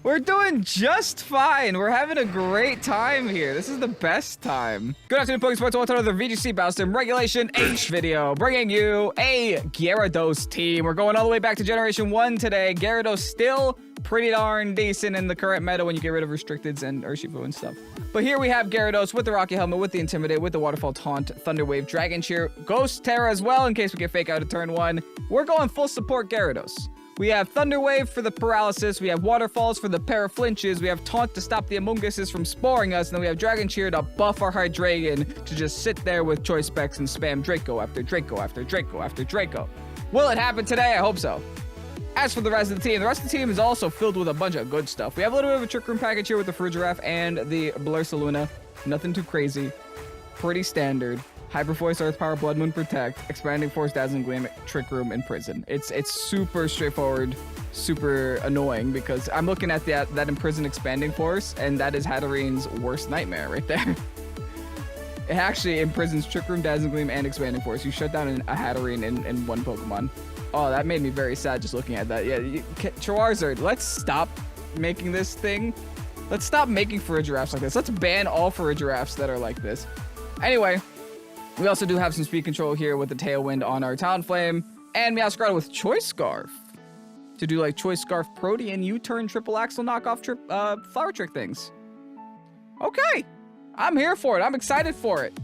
We're doing just fine. We're having a great time here. This is the best time. Good afternoon, Pokesports. Welcome to another VGC Battlestim Regulation H video, bringing you a Gyarados team. We're going all the way back to Generation 1 today. Gyarados still pretty darn decent in the current meta when you get rid of Restricteds and Urshifu and stuff. But here we have Gyarados with the Rocky Helmet, with the Intimidate, with the Waterfall Taunt, Thunder Wave, Dragon Cheer, Ghost Terra as well in case we get Fake Out at turn 1. We're going full support Gyarados. We have Thunder Wave for the Paralysis, we have Waterfalls for the Paraflinches, we have Taunt to stop the Amoonguses from sporing us, and then we have Dragon Cheer to buff our Hydreigon to just sit there with Choice Specs and spam Draco after Draco after Draco after Draco. Will it happen today? I hope so. As for the rest of the team is also filled with a bunch of good stuff. We have a little bit of a Trick Room package here with the Frigiraffe and the Blursaluna. Nothing too crazy. Pretty standard. Hyper Voice, Earth Power, Blood Moon, Protect, Expanding Force, Dazzling Gleam, Trick Room, and Prison. It's super straightforward, super annoying because I'm looking at that Imprison Expanding Force, and that is Hatterene's worst nightmare right there. It actually imprisons Trick Room, Dazzling Gleam, and Expanding Force. You shut down a Hatterene in one Pokemon. Oh, that made me very sad just looking at that. Yeah, Chwarzerd, let's stop making this thing. Let's stop making Frigiraffes like this. Let's ban all Frigiraffes that are like this. Anyway, we also do have some speed control here with the Tailwind on our Talonflame, and MEOWSCARADA with Choice Scarf to do like Choice Scarf Protean U-turn triple axle knockoff flower trick things. Okay, I'm here for it. I'm excited for it.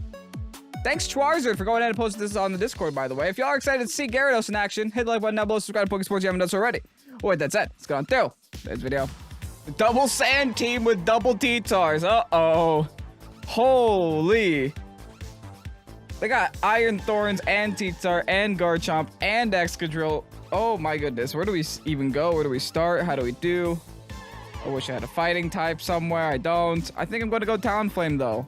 Thanks Chwarzerd for going ahead and posting this on the Discord, by the way. If y'all are excited to see Gyarados in action, hit the like button down below, subscribe to Pokesports if you haven't done so already. Oh, wait, that's it. Let's get on through today's video. Double Sand team with double T-Tars. Uh-oh. Holy. They got Iron Thorns and T-Tar and Garchomp and Excadrill. Oh my goodness. Where do we even go? Where do we start? How do we do? I wish I had a fighting type somewhere. I don't. I think I'm going to go Talonflame though.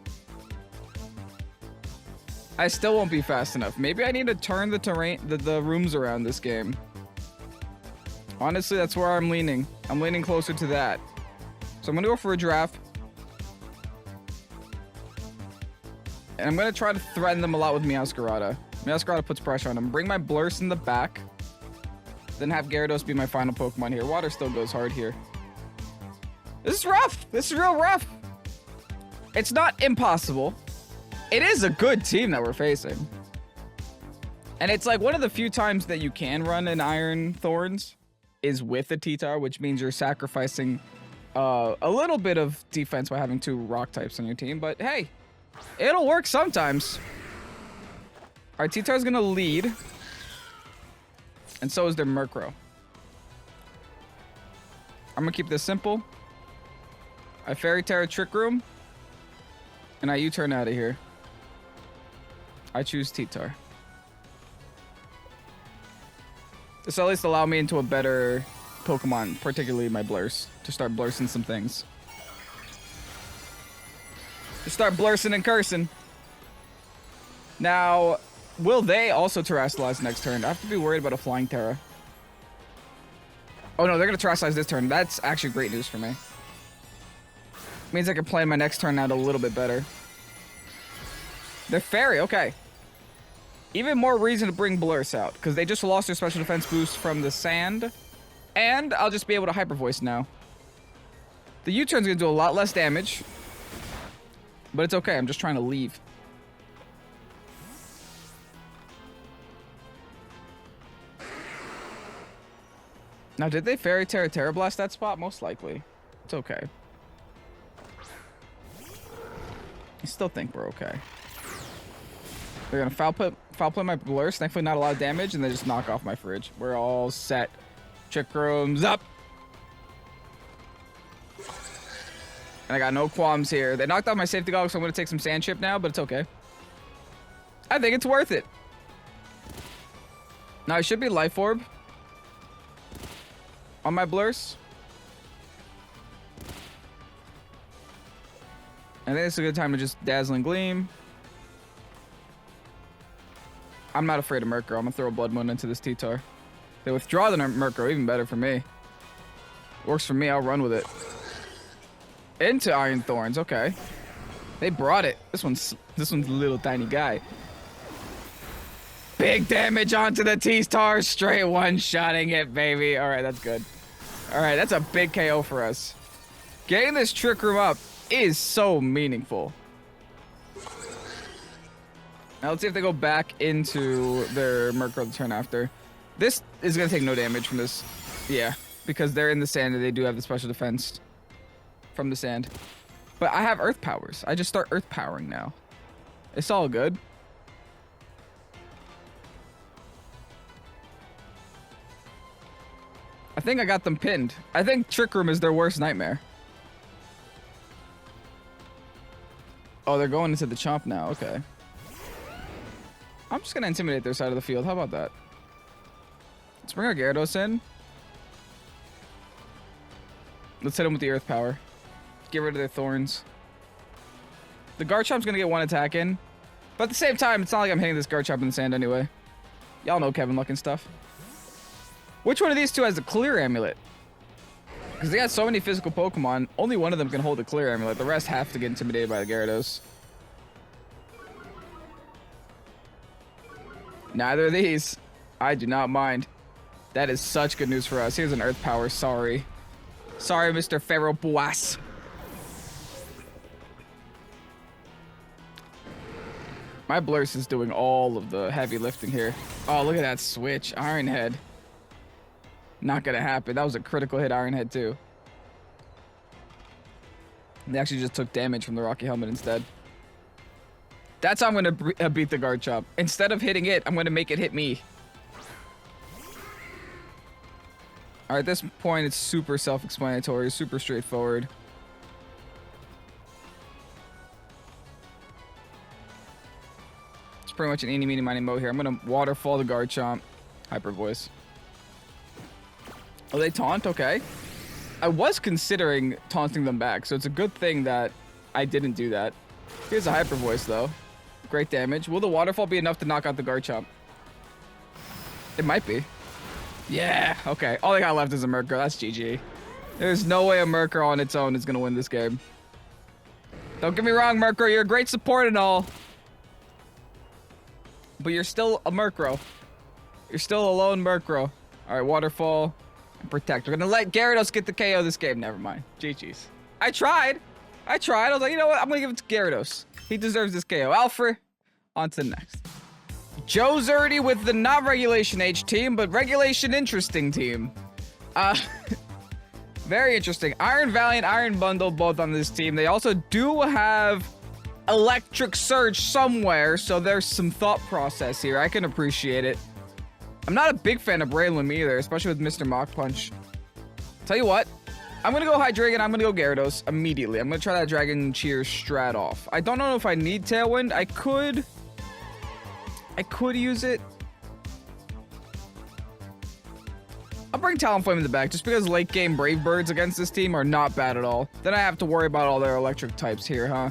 I still won't be fast enough. Maybe I need to turn the terrain, the rooms around this game. Honestly, that's where I'm leaning. I'm leaning closer to that. So I'm going to go for a draft. And I'm going to try to threaten them a lot with MEOWSCARADA. MEOWSCARADA puts pressure on them. Bring my Blurse in the back. Then have Gyarados be my final Pokemon here. Water still goes hard here. This is rough. This is real rough. It's not impossible. It is a good team that we're facing. And it's like one of the few times that you can run an Iron Thorns is with a T-Tar, which means you're sacrificing a little bit of defense by having two rock types on your team. But hey, it'll work sometimes. All right, T-Tar's gonna lead. And so is their Murkrow. I'm gonna keep this simple. I Fairy Terra Trick Room. And I U-turn out of here. I choose T-Tar. This will at least allow me into a better Pokemon, particularly my Blurse, to start blursing some things. To start blursing and cursing. Now, will they also Terrasilize next turn? I have to be worried about a Flying Terra. Oh no, they're going to Terrasilize this turn. That's actually great news for me. Means I can plan my next turn out a little bit better. They're Fairy, okay. Even more reason to bring Blurse out, because they just lost their special defense boost from the sand. And I'll just be able to Hyper Voice now. The U-turn's going to do a lot less damage. But it's okay, I'm just trying to leave. Now, did they Fairy Terra Terra Blast that spot? Most likely. It's okay. I still think we're okay. They're gonna foul play my Blurse, thankfully not a lot of damage, and then just knock off my Fridge. We're all set. Trick Rooms up. And I got no qualms here. They knocked off my safety goggles, so I'm gonna take some Sand Chip now, but it's okay. I think it's worth it. Now it should be Life Orb on my Blurse. I think it's a good time to just Dazzling Gleam. I'm not afraid of Murkrow. I'm gonna throw a Blood Moon into this T-Tar. They withdraw the Murkrow, even better for me. Works for me, I'll run with it. Into Iron Thorns, okay. They brought it. This one's a little tiny guy. Big damage onto the T-Star, straight one-shotting it, baby. All right, that's good. All right, that's a big KO for us. Getting this Trick Room up is so meaningful. Now let's see if they go back into their Murkrow the turn after. This is going to take no damage from this. Yeah, because they're in the sand and they do have the special defense from the sand. But I have Earth Powers. I just start Earth Powering now. It's all good. I think I got them pinned. I think Trick Room is their worst nightmare. Oh, they're going into the Chomp now. Okay. I'm just going to intimidate their side of the field. How about that? Let's bring our Gyarados in. Let's hit them with the Earth Power. Get rid of their Thorns. The Garchomp's going to get one attack in. But at the same time, it's not like I'm hitting this Garchomp in the sand anyway. Y'all know Kevin Luck and stuff. Which one of these two has the Clear Amulet? Because they got so many physical Pokemon, only one of them can hold the Clear Amulet. The rest have to get intimidated by the Gyarados. Neither of these. I do not mind. That is such good news for us. Here's an Earth Power. Sorry. Sorry, Mr. Pharaoh Boas. My Blurse is doing all of the heavy lifting here. Oh, look at that switch. Iron Head. Not gonna happen. That was a critical hit, Iron Head, too. They actually just took damage from the Rocky Helmet instead. That's how I'm gonna beat the Garchomp. Instead of hitting it, I'm gonna make it hit me. Alright, at this point, it's super self-explanatory, super straightforward. It's pretty much an eeny, meeny, miny, mo here. I'm gonna waterfall the Garchomp. Hyper Voice. Oh, they taunt? Okay. I was considering taunting them back, so it's a good thing that I didn't do that. Here's a Hyper Voice, though. Great damage. Will the waterfall be enough to knock out the Garchomp? It might be. Yeah, okay. All they got left is a Murkrow. That's GG. There's no way a Murkrow on its own is going to win this game. Don't get me wrong, Murkrow. You're a great support and all. But you're still a Murkrow. You're still a lone Murkrow. All right, Waterfall and Protect. We're going to let Gyarados get the KO this game. Never mind. GG's. I tried. I was like, you know what? I'm going to give it to Gyarados. He deserves this KO. Alfred, on to the next. Joe Zerdy with the not Regulation H team, but Regulation Interesting team. Very interesting. Iron Valiant, Iron Bundle, both on this team. They also do have Electric Surge somewhere, so there's some thought process here. I can appreciate it. I'm not a big fan of Breloom either, especially with Mr. Mach Punch. Tell you what, I'm going to go Hydreigon, I'm going to go Gyarados immediately. I'm going to try that Dragon Cheer strat off. I don't know if I need Tailwind. I could use it. I'll bring Talonflame in the back just because late game Brave Birds against this team are not bad at all. Then I have to worry about all their electric types here, huh?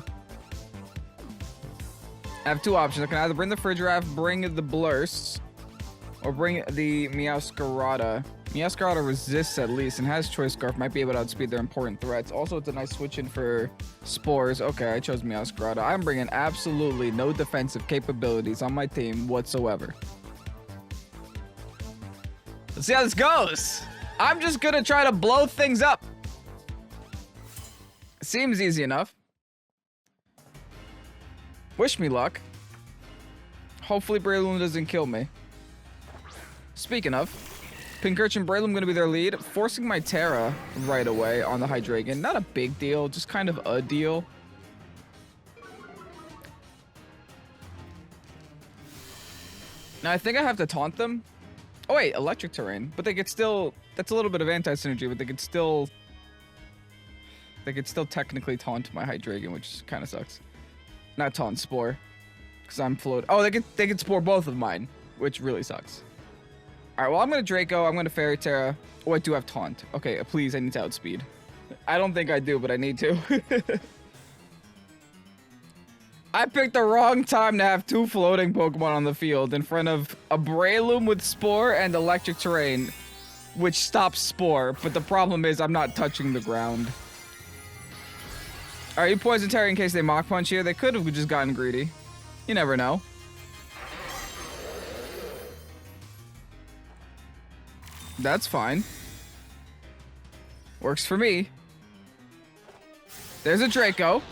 I have two options. I can either bring the Frigiraf, bring the Blurse, or bring the Meowscarada. Meowscarada resists at least and has Choice Scarf. Might be able to outspeed their important threats. Also, it's a nice switch in for Spores. Okay, I chose Meowscarada. I'm bringing absolutely no defensive capabilities on my team whatsoever. Let's see how this goes. I'm just gonna try to blow things up. Seems easy enough. Wish me luck. Hopefully Breloom doesn't kill me. Speaking of, Pincurchin Breloom gonna be their lead, forcing my Terra right away on the Hydreigon. Not a big deal, just kind of a deal. Now I think I have to taunt them. Oh wait, Electric Terrain, but they could still. That's a little bit of anti-synergy, but they could still technically taunt my Hydreigon, which kind of sucks. Not taunt, Spore, because I'm float. Oh, they could Spore both of mine, which really sucks. All right, well, I'm going to Draco. I'm going to Fairy Terra. Oh, I do have Taunt. Okay, please, I need to outspeed. I don't think I do, but I need to. I picked the wrong time to have two floating Pokemon on the field in front of a Breloom with Spore and Electric Terrain, which stops Spore. But the problem is I'm not touching the ground. All right, you Poison Terra in case they Mach Punch here. They could have just gotten greedy. You never know. That's fine. Works for me. There's a Draco.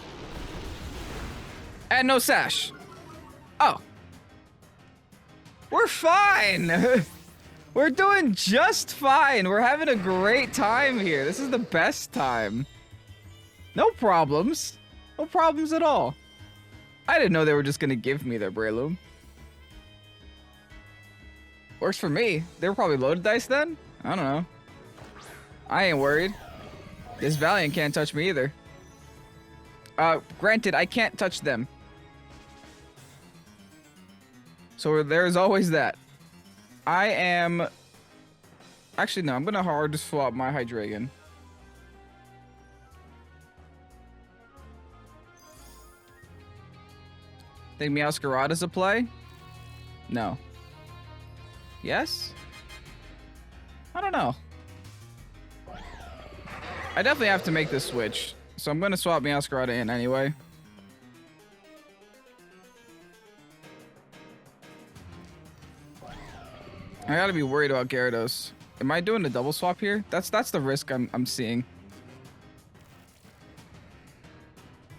And no Sash. Oh. We're fine. We're doing just fine. We're having a great time here. This is the best time. No problems. No problems at all. I didn't know they were just gonna give me their Breloom. Works for me. They were probably loaded dice then? I don't know. I ain't worried. This Valiant can't touch me either. Granted, I can't touch them. So there's always that. I am... Actually, no. I'm going to hard swap my Hydreigon. Think MEOWSCARADA's a play? No. Yes? I don't know. I definitely have to make this switch. So I'm going to swap MEOWSCARADA in anyway. I gotta be worried about Gyarados. Am I doing a double swap here? That's the risk I'm seeing.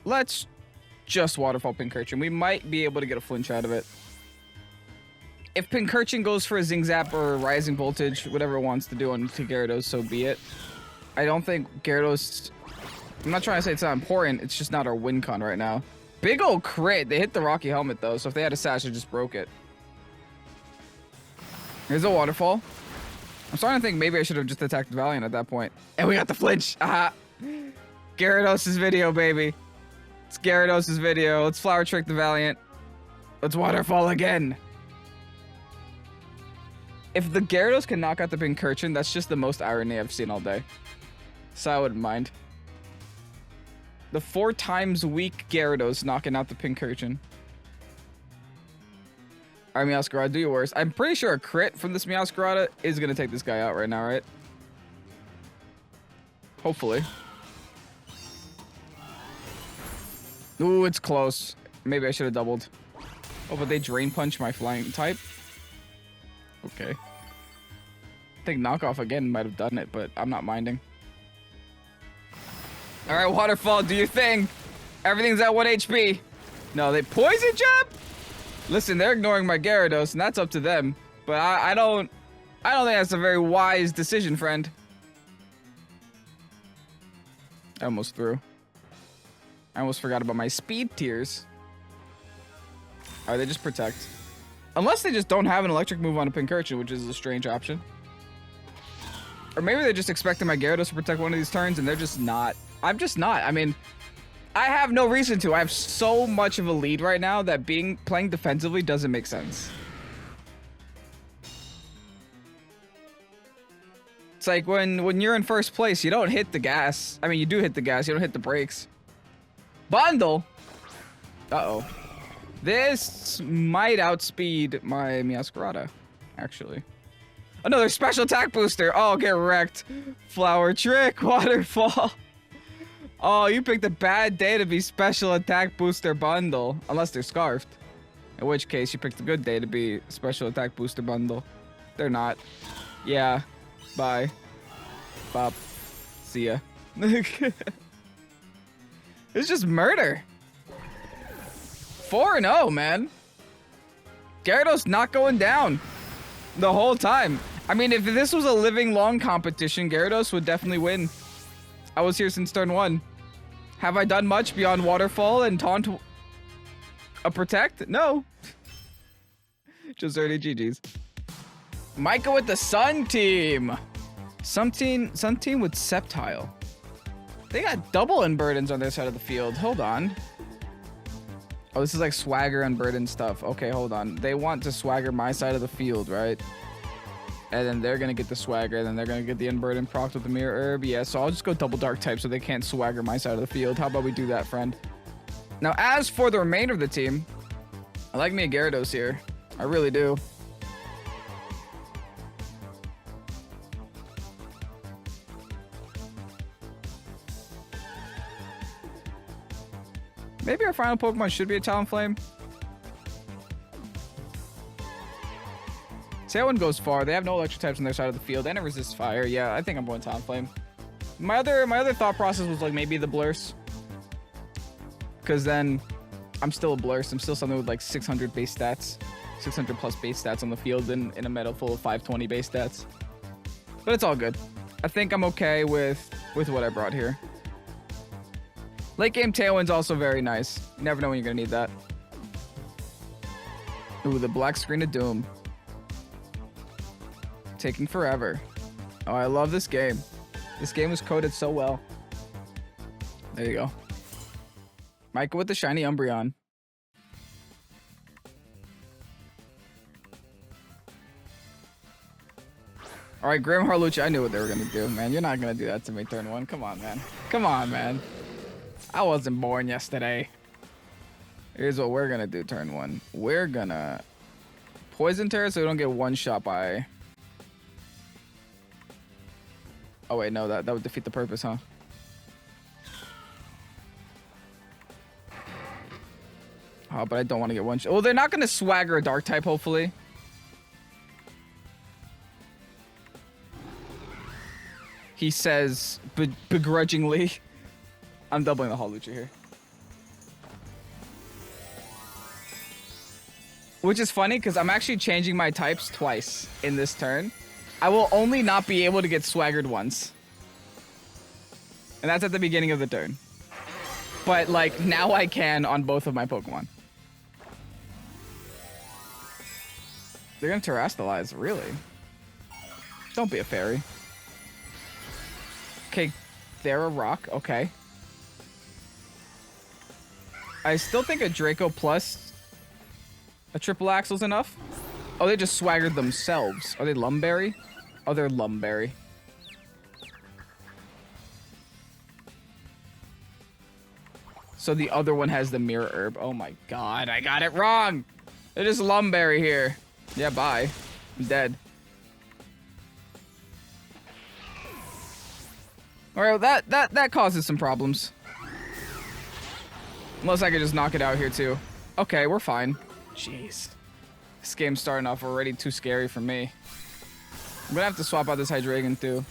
Let's just Waterfall Pincurchin. We might be able to get a flinch out of it. If Pincurchin goes for a Zing Zap or Rising Voltage, whatever it wants to do on to Gyarados, so be it. I don't think Gyarados... I'm not trying to say it's not important. It's just not our win con right now. Big ol' crit. They hit the Rocky Helmet, though, so if they had a Sash, they just broke it. Here's a Waterfall. I'm starting to think maybe I should have just attacked Valiant at that point. And we got the flinch. Aha. Gyarados' video, baby. It's Gyarados' video. Let's Flower Trick the Valiant. Let's Waterfall again. If the Gyarados can knock out the Pincurchin, that's just the most irony I've seen all day. So I wouldn't mind. The 4 times weak Gyarados knocking out the Pincurchin. Alright, MEOWSCARADA, do your worst. I'm pretty sure a crit from this MEOWSCARADA is going to take this guy out right now, right? Hopefully. Ooh, it's close. Maybe I should have doubled. Oh, but they Drain Punch my flying type? Okay. I think Knockoff again might have done it, but I'm not minding. Alright, Waterfall, do your thing. Everything's at 1 HP. No, they Poison Jab? Listen, they're ignoring my Gyarados, and that's up to them. But I don't think that's a very wise decision, friend. I almost threw. I almost forgot about my speed tiers. Alright, they just protect. Unless they just don't have an electric move on a Pincurchin, which is a strange option. Or maybe they're just expecting my Gyarados to protect one of these turns, and they're just not. I'm just not. I mean... I have no reason to. I have so much of a lead right now that playing defensively doesn't make sense. It's like when you're in first place, you don't hit the gas. I mean, you do hit the gas. You don't hit the brakes. Bundle. Uh-oh. This might outspeed my MEOWSCARADA, actually. Another special attack booster. Oh, get wrecked. Flower Trick, Waterfall. Oh, you picked a bad day to be special attack booster bundle. Unless they're scarfed. In which case, you picked a good day to be special attack booster bundle. They're not. Yeah. Bye. Bop. See ya. It's just murder. 4-0, man. Gyarados not going down the whole time. I mean, if this was a living long competition, Gyarados would definitely win. I was here since turn 1. Have I done much beyond Waterfall and Taunt a Protect? No. Just early GG's. Micah with the Sun Team. Sun Team with Sceptile. They got double Unburdens on their side of the field. Hold on. Oh, this is like Swagger Unburden stuff. Okay, hold on. They want to Swagger my side of the field, right? And then they're going to get the Swagger, and then they're going to get the Unburden proc with the Mirror Herb. Yeah, so I'll just go double Dark type so they can't Swagger my side of the field. How about we do that, friend? Now, as for the remainder of the team, I like me a Gyarados here. I really do. Maybe our final Pokemon should be a Talonflame. See, that one goes far. They have no electric types on their side of the field and it resists fire. Yeah, I think I'm going Talonflame. My other thought process was like maybe the Blurse. because then I'm still a blur. So I'm still something with like 600 base stats, 600 plus base stats on the field in a meta full of 520 base stats. But it's all good. I think I'm okay with what I brought here. Late game Tailwind's also very nice. You never know when you're gonna need that. Ooh, the black screen of doom. Taking forever. Oh, I love this game. This game was coded so well. There you go. Micah with the shiny Umbreon. All right, Grim Harlucci, I knew what they were gonna do, man. You're not gonna do that to me turn one. Come on, man. Come on, man. I wasn't born yesterday. Here's what we're gonna do turn one. We're gonna poison turret so we don't get one shot by. Oh wait, no, that would defeat the purpose, huh? Oh, but I don't want to get one shot. Well, they're not gonna swagger a dark type, hopefully. He says begrudgingly. I'm doubling the Harlucci here. Which is funny because I'm actually changing my types twice in this turn. I will only not be able to get swaggered once. And that's at the beginning of the turn. But like now I can on both of my Pokemon. They're gonna terrestrialize, really? Don't be a fairy. Okay, they're a rock, okay. I still think a Draco plus a triple axle's enough. Oh, they just swaggered themselves. Are they Lumberry? Oh, they're Lumberry. So the other one has the Mirror Herb. Oh my god, I got it wrong. It is Lumberry here. Yeah, bye. I'm dead. Alright, well, that causes some problems. Unless I could just knock it out here too. Okay, we're fine. Jeez. This game's starting off already too scary for me. I'm gonna have to swap out this Hydreigon too.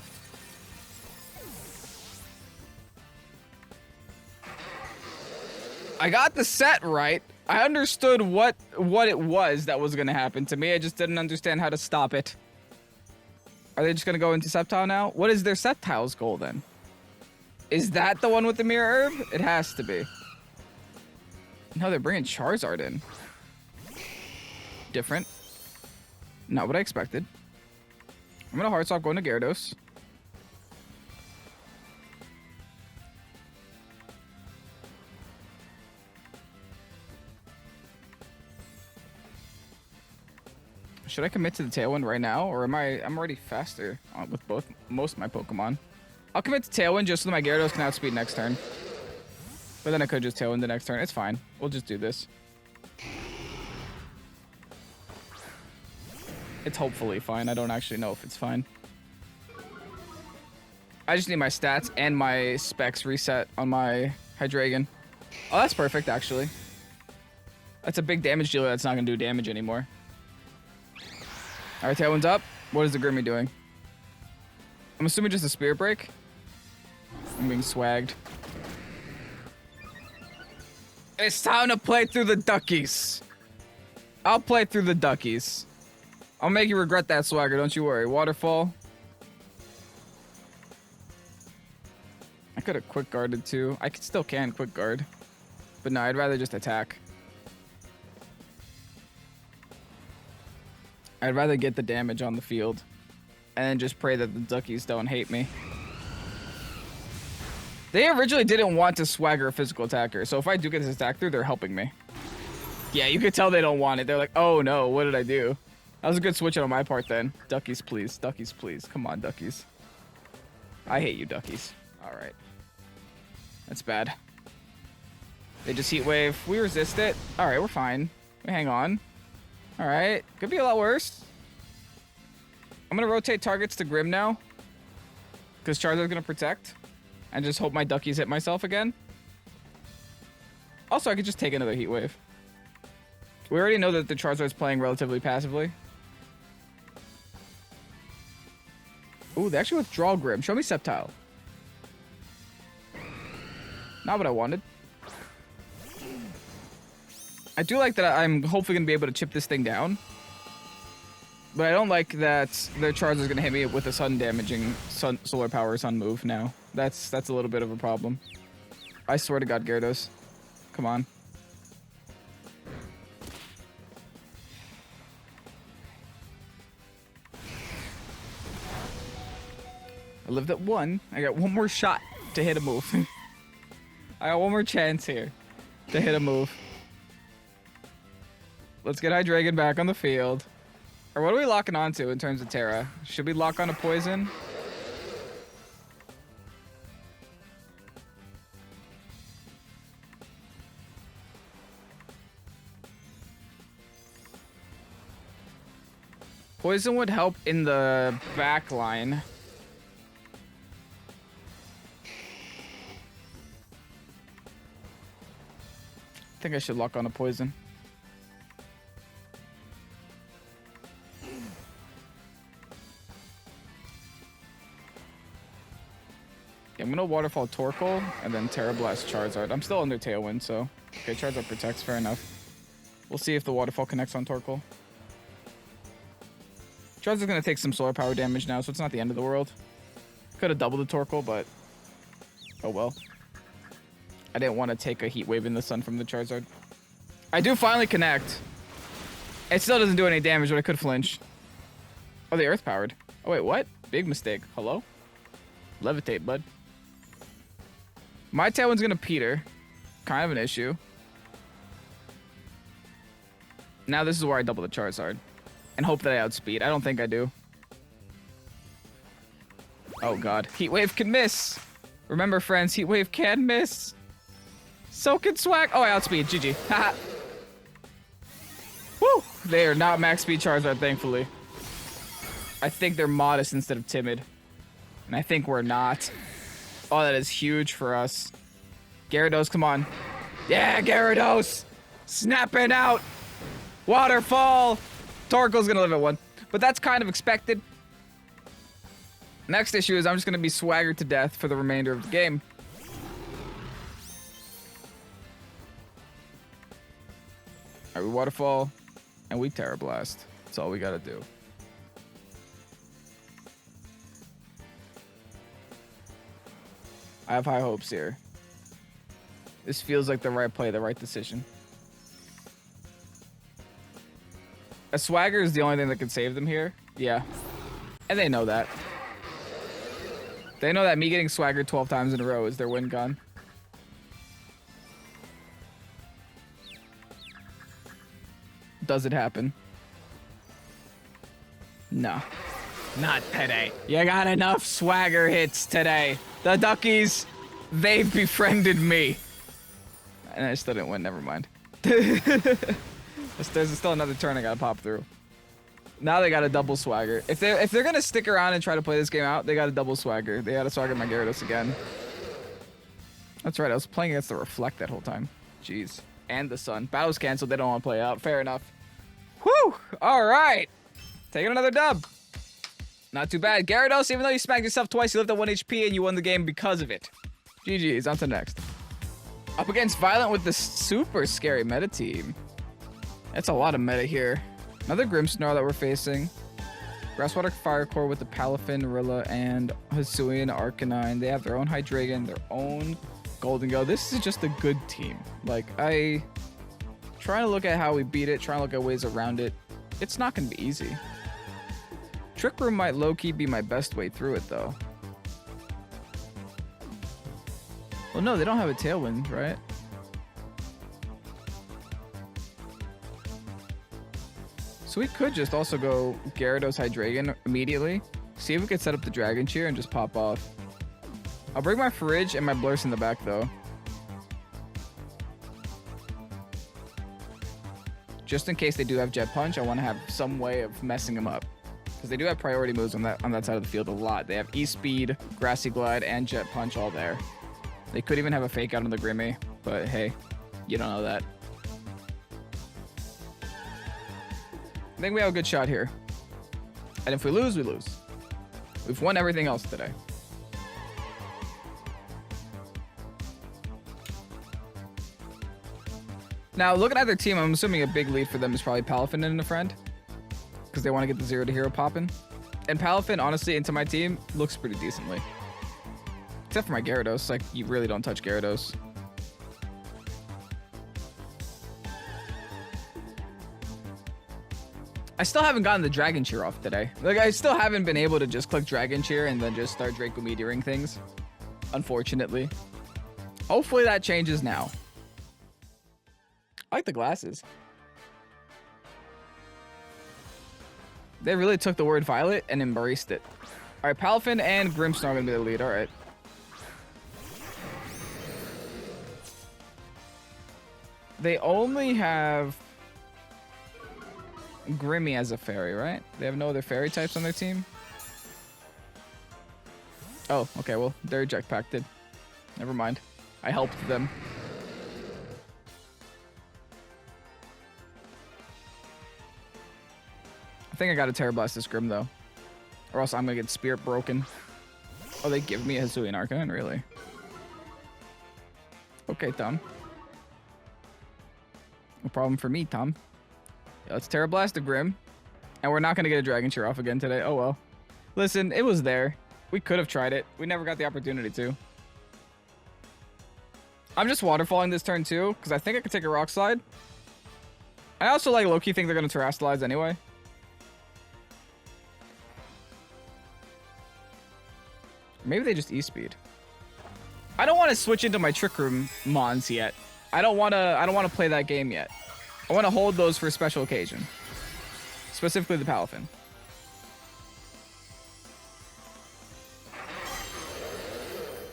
I got the set right. I understood what it was that was gonna happen to me. I just didn't understand how to stop it. Are they just gonna go into Sceptile now? What is their Sceptile's goal then? Is that the one with the Mirror Herb? It has to be. No, they're bringing Charizard in. Different. Not what I expected. I'm gonna Hard Stop going to Gyarados. Should I commit to the Tailwind right now, or I'm already faster with most of my Pokemon? I'll commit to Tailwind just so that my Gyarados can outspeed next turn. But then I could just Tailwind the next turn. It's fine. We'll just do this. It's hopefully fine. I don't actually know if it's fine. I just need my stats and my specs reset on my Hydreigon. Oh, that's perfect, actually. That's a big damage dealer that's not going to do damage anymore. Alright, Tailwind's up. What is the Grimmy doing? I'm assuming just a Spirit Break. I'm being swagged. It's time to play through the duckies. I'll play through the duckies. I'll make you regret that swagger, don't you worry. Waterfall. I could have quick guarded too. I still can quick guard. But no, I'd rather just attack. I'd rather get the damage on the field. And then just pray that the duckies don't hate me. They originally didn't want to swagger a physical attacker. So if I do get this attack through, they're helping me. Yeah, you could tell they don't want it. They're like, oh no, what did I do? That was a good switch on my part then. Duckies, please. Duckies, please. Come on, duckies. I hate you, duckies. All right. That's bad. They just Heat Wave. We resist it. All right, we're fine. We hang on. All right. Could be a lot worse. I'm going to rotate targets to Grim now. Because Charizard's going to protect. And just hope my duckies hit myself again. Also, I could just take another Heat Wave. We already know that the Charizard's playing relatively passively. Ooh, they actually withdraw Grim. Show me Sceptile. Not what I wanted. I do like that I'm hopefully going to be able to chip this thing down. But I don't like that their Charizard is going to hit me with a sun damaging solar power sun move now. That's a little bit of a problem. I swear to God, Gyarados. Come on. I lived at 1. I got one more shot to hit a move. I got one more chance here to hit a move. Let's get Hydreigon back on the field. Or what are we locking onto in terms of Terra? Should we lock on a poison? Poison would help in the back line. I think I should lock on a poison. I'm gonna Waterfall Torkoal and then Terra Blast Charizard. I'm still under Tailwind, so... Okay, Charizard protects, fair enough. We'll see if the Waterfall connects on Torkoal. Charizard's gonna take some solar power damage now, so it's not the end of the world. Could have doubled the Torkoal, but... Oh well. I didn't want to take a Heat Wave in the sun from the Charizard. I do finally connect. It still doesn't do any damage, but I could flinch. Oh, they Earth powered. Oh wait, what? Big mistake. Hello? Levitate, bud. My Tailwind's gonna Peter. Kind of an issue. Now this is where I double the Charizard. And hope that I outspeed. I don't think I do. Oh god. Heat Wave can miss. Remember, friends, Heat Wave can miss. So can Swag. Oh, I outspeed. GG. Haha. Woo! They are not max speed Charizard, thankfully. I think they're modest instead of timid. And I think we're not. Oh, that is huge for us. Gyarados, come on. Yeah, Gyarados! Snapping out! Waterfall! Torkoal's gonna live at 1. But that's kind of expected. Next issue is I'm just gonna be swaggered to death for the remainder of the game. Alright, we Waterfall, and we Terra Blast. That's all we gotta do. I have high hopes here. This feels like the right play, the right decision. A Swagger is the only thing that can save them here. Yeah. And they know that. They know that me getting Swaggered 12 times in a row is their win gun. Does it happen? No. Not today. You got enough Swagger hits today. The Duckies, they've befriended me. And I still didn't win, never mind. There's still another turn I gotta pop through. Now they got a double Swagger. If they're gonna stick around and try to play this game out, they got a double Swagger. They gotta Swagger my Gyarados again. That's right, I was playing against the Reflect that whole time. Jeez. And the Sun. Battle's canceled, they don't want to play out. Fair enough. Whew! Alright. Taking another dub. Not too bad. Gyarados, even though you smacked yourself twice, you lived at 1 HP and you won the game because of it. GG's, on to next. Up against Violent with the super scary meta team. That's a lot of meta here. Another Grimmsnarl that we're facing. Grasswater Fire Core with the Palafin, Rilla, and Hisuian Arcanine. They have their own Hydreigon, their own Golden Go. This is just a good team. Like, trying to look at how we beat it, trying to look at ways around it. It's not going to be easy. Trick Room might low-key be my best way through it, though. Well, no, they don't have a Tailwind, right? So we could just also go Gyarados Hydreigon immediately. See if we could set up the Dragon Cheer and just pop off. I'll bring my Fridge and my Blurse in the back, though. Just in case they do have Jet Punch, I want to have some way of messing them up. Because they do have priority moves on that side of the field a lot. They have E-Speed, Grassy Glide, and Jet Punch all there. They could even have a Fake Out on the Grimmy, but hey, you don't know that. I think we have a good shot here. And if we lose, we lose. We've won everything else today. Now, looking at their team, I'm assuming a big lead for them is probably Palafin and a friend. Because they want to get the 0 to hero popping. And Palafin, honestly, into my team, looks pretty decently. Except for my Gyarados. Like, you really don't touch Gyarados. I still haven't gotten the Dragon Cheer off today. Like, I still haven't been able to just click Dragon Cheer and then just start Draco Meteoring things. Unfortunately. Hopefully that changes now. I like the glasses. They really took the word Violet and embraced it. Alright, Palafin and Grimmsnarl are gonna be the lead. Alright. They only have Grimmy as a fairy, right? They have no other fairy types on their team? Oh, okay, well, they're eject packed. Never mind. I helped them. I think I gotta Terra Blast this Grim, though. Or else I'm gonna get Spirit broken. Oh, they give me a Hisuian Arcanine, really? Okay, Tom. No problem for me, Tom. Yeah, let's Terra Blast the Grim. And we're not gonna get a Dragon Cheer off again today. Oh, well. Listen, it was there. We could have tried it. We never got the opportunity to. I'm just waterfalling this turn, too, because I think I could take a Rock Slide. I also, like, low-key think they're gonna Terrastallize anyway. Maybe they just E-Speed. I don't want to switch into my Trick Room Mons yet. I don't want to play that game yet. I want to hold those for a special occasion. Specifically the Palafin.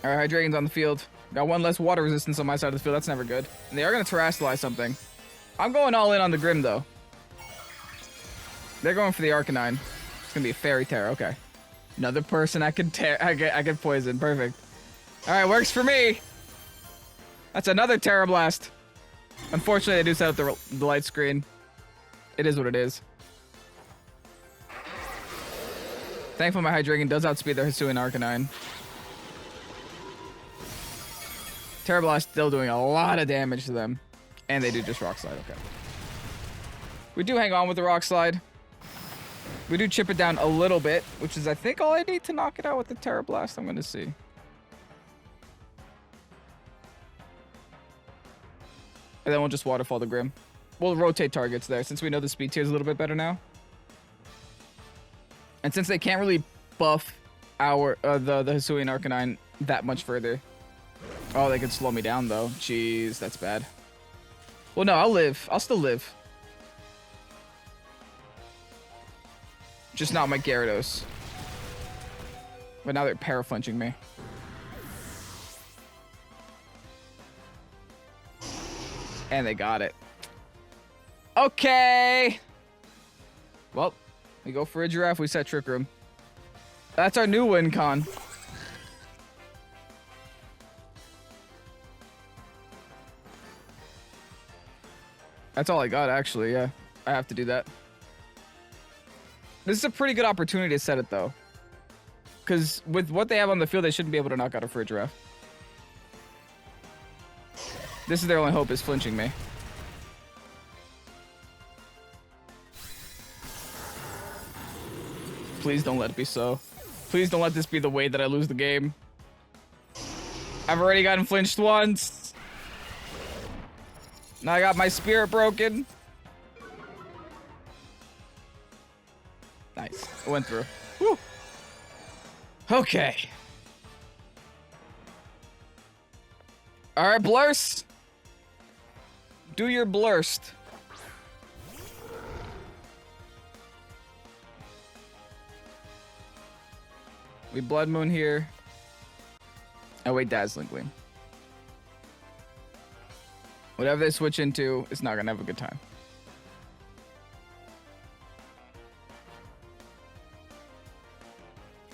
Alright, Hydreigon's on the field. Got one less water resistance on my side of the field. That's never good. And they are going to Terrastallize something. I'm going all in on the Grim, though. They're going for the Arcanine. It's going to be a Fairy Terror. Okay. Another person I can poison. Perfect. Alright, works for me. That's another Terra Blast. Unfortunately, I do set up the light screen. It is what it is. Thankfully, my Hydreigon does outspeed their Hisuian Arcanine. Terra Blast still doing a lot of damage to them. And they do just Rock Slide. Okay. We do hang on with the Rock Slide. We do chip it down a little bit, which is, I think, all I need to knock it out with the Terra Blast. I'm going to see. And then we'll just Waterfall the Grim. We'll rotate targets there, since we know the speed tier is a little bit better now. And since they can't really buff our the Hisuian Arcanine that much further. Oh, they could slow me down, though. Jeez, that's bad. Well, no, I'll live. I'll still live. Just not my Gyarados. But now they're paraflinching me. And they got it. Okay. Well, we go for a Giraffe. We set Trick Room. That's our new win con. That's all I got, actually. Yeah, I have to do that. This is a pretty good opportunity to set it, though. Because with what they have on the field, they shouldn't be able to knock out a Fridge Giraffe. This is their only hope, is flinching me. Please don't let it be so. Please don't let this be the way that I lose the game. I've already gotten flinched once. Now I got my spirit broken. Nice. It went through. Woo. Okay. Alright, Blurst. Do your Blurst. We Blood Moon here. Oh wait, Dazzling Gleam. Whatever they switch into, it's not gonna have a good time.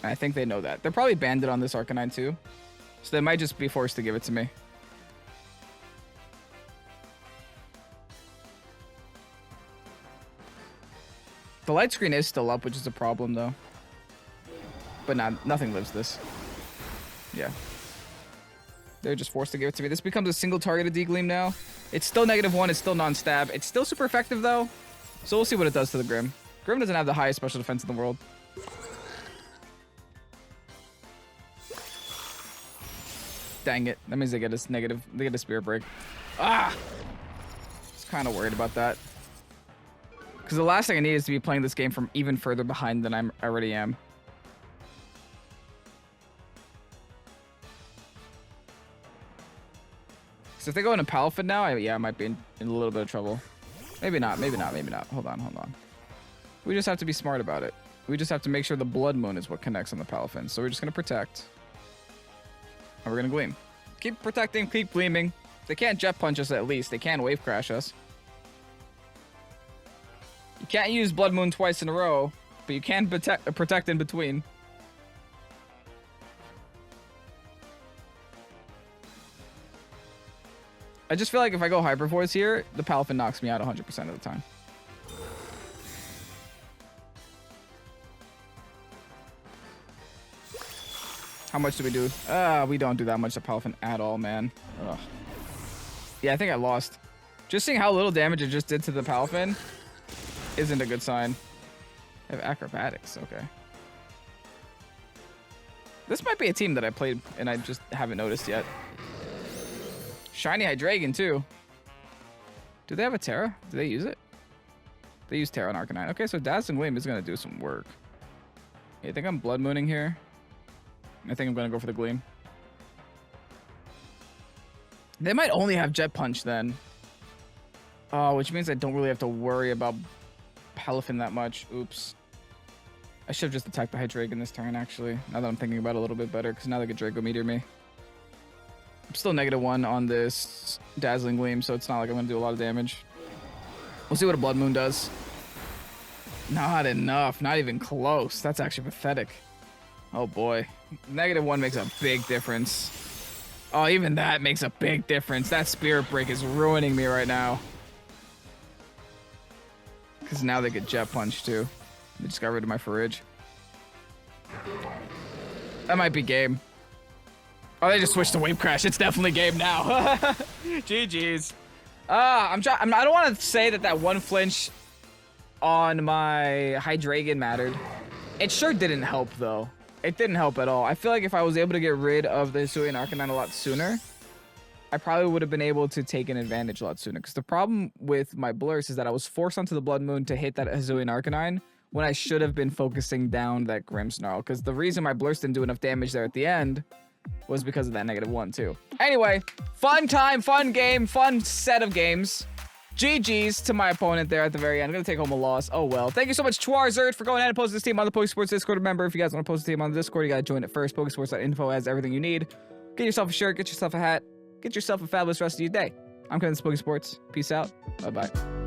I think they know that. They're probably banded on this Arcanine too. So they might just be forced to give it to me. The light screen is still up, which is a problem though. But nothing lives this. Yeah. They're just forced to give it to me. This becomes a single targeted D-Gleam now. It's still -1. It's still non-stab. It's still super effective, though. So we'll see what it does to the Grim. Grim doesn't have the highest special defense in the world. Dang it. That means they get a negative. They get a Spirit Break. Ah! I was kind of worried about that. Because the last thing I need is to be playing this game from even further behind than I already am. So if they go into Palafin now, I might be in a little bit of trouble. Maybe not, maybe not, maybe not. Hold on, hold on. We just have to be smart about it. We just have to make sure the Blood Moon is what connects on the Palafin. So we're just going to protect. And we're going to Gleam. Keep protecting, keep Gleaming. They can't Jet Punch us at least. They can Wave Crash us. You can't use Blood Moon twice in a row, but you can protect in between. I just feel like if I go Hyper Voice here, the Palafin knocks me out 100% of the time. How much do we do? We don't do that much to Palafin at all, man. Ugh. Yeah, I think I lost. Just seeing how little damage it just did to the Palafin isn't a good sign. I have Acrobatics, okay. This might be a team that I played and I just haven't noticed yet. Shiny Hydreigon, too. Do they have a Terra? Do they use it? They use Terra on Arcanine. Okay, so Dazzling Gleam is going to do some work. Yeah, I think I'm Blood Mooning here. I think I'm going to go for the Gleam. They might only have Jet Punch then. Oh, which means I don't really have to worry about Palafin that much. Oops. I should have just attacked the Hydreigon this turn, actually. Now that I'm thinking about it a little bit better, because now they could Draco Meteor me. I'm still -1 on this Dazzling Gleam, so it's not like I'm going to do a lot of damage. We'll see what a Blood Moon does. Not enough. Not even close. That's actually pathetic. Oh, boy. -1 makes a big difference. Oh, even that makes a big difference. That Spirit Break is ruining me right now. Because now they get Jet Punch, too. They just got rid of my Forage. That might be game. Oh, they just switched to Wave Crash. It's definitely game now. GG's. I don't want to say that one flinch on my Hydreigon mattered. It sure didn't help, though. It didn't help at all. I feel like if I was able to get rid of the HISUIAN Arcanine a lot sooner, I probably would have been able to take an advantage a lot sooner. Because the problem with my Blurse is that I was forced onto the Blood Moon to hit that HISUIAN Arcanine when I should have been focusing down that Grimmsnarl. Because the reason my Blurse didn't do enough damage there at the end was because of that -1 too. Anyway, fun time, fun game, fun set of games. GG's to my opponent there at the very end. I'm going to take home a loss. Oh, well. Thank you so much, Chwarzerd, for going ahead and posting this team on the Pokesports Discord. Remember, if you guys want to post a team on the Discord, you got to join it first. Pokesports.info has everything you need. Get yourself a shirt, get yourself a hat, get yourself a fabulous rest of your day. I'm Kevin, Pokesports. Peace out. Bye-bye.